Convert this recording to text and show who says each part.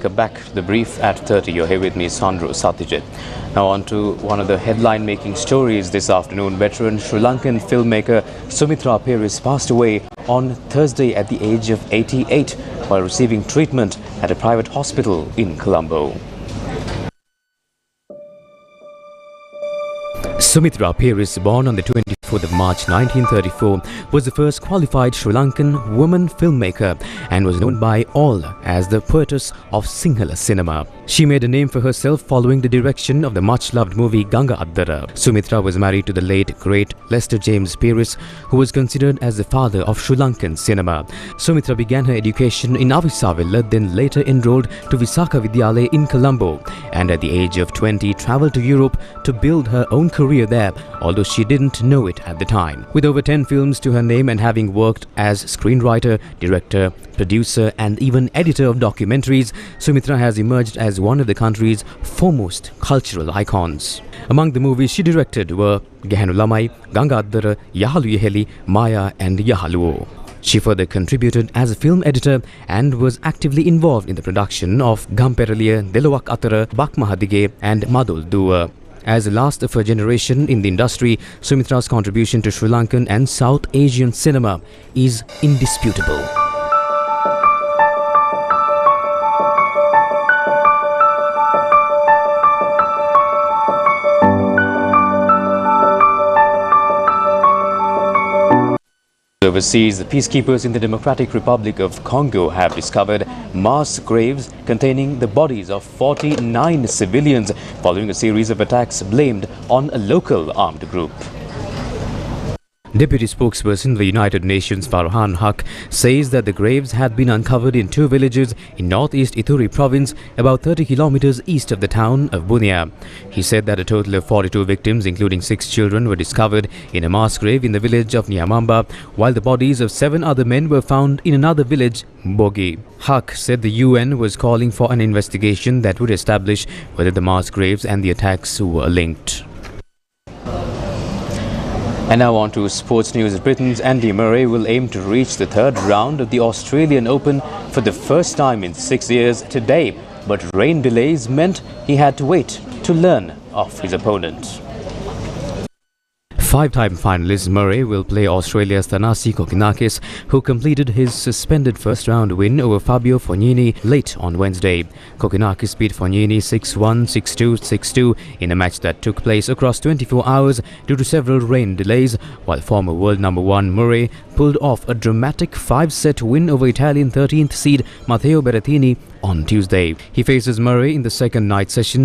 Speaker 1: Welcome back to the brief at 30. You're here with me, Sandro Satyajit. Now on to one of the headline-making stories this afternoon. Veteran Sri Lankan filmmaker Sumitra Peries passed away on Thursday at the age of 88 while receiving treatment at a private hospital in Colombo. Sumitra Peries, born on the 24th of March 1934, was the first qualified Sri Lankan woman filmmaker and was known by all as the poetess of Sinhala cinema. She made a name for herself following the direction of the much-loved movie Ganga Addara. Sumitra was married to the late great Lester James Peries, who was considered as the father of Sri Lankan cinema. Sumitra began her education in Avisavilla, then later enrolled to Visakha Vidyalaya in Colombo, and at the age of 20 travelled to Europe to build her own career there, although she didn't know it at the time. With over 10 films to her name and having worked as screenwriter, director, producer and even editor of documentaries, Sumitra has emerged as one of the country's foremost cultural icons. Among the movies she directed were Gehanu Lamai, Ganga Addara, Yahalu Yeheli, Maya and Yahaluo. She further contributed as a film editor and was actively involved in the production of Gamperaliya, Delawak Atara, Bak Mahadige and Madul Duwa. As the last of her generation in the industry, Sumitra's contribution to Sri Lankan and South Asian cinema is indisputable. Overseas, the peacekeepers in the Democratic Republic of Congo have discovered mass graves containing the bodies of 49 civilians following a series of attacks blamed on a local armed group. Deputy spokesperson of the United Nations Farhan Haq says that the graves had been uncovered in two villages in northeast Ituri province, about 30 kilometers east of the town of Bunia. He said that a total of 42 victims, including 6 children, were discovered in a mass grave in the village of Nyamamba, while the bodies of 7 other men were found in another village, Bogi. Haq said the UN was calling for an investigation that would establish whether the mass graves and the attacks were linked. And now on to sports news. Britain's Andy Murray will aim to reach the third round of the Australian Open for the first time in 6 years today, but rain delays meant he had to wait to learn of his opponent. 5-time finalist Murray will play Australia's Thanasi Kokkinakis, who completed his suspended first-round win over Fabio Fognini late on Wednesday. Kokkinakis beat Fognini 6-1, 6-2, 6-2 in a match that took place across 24 hours due to several rain delays, while former world number 1 Murray pulled off a dramatic 5-set win over Italian 13th seed Matteo Berrettini on Tuesday. He faces Murray in the second night session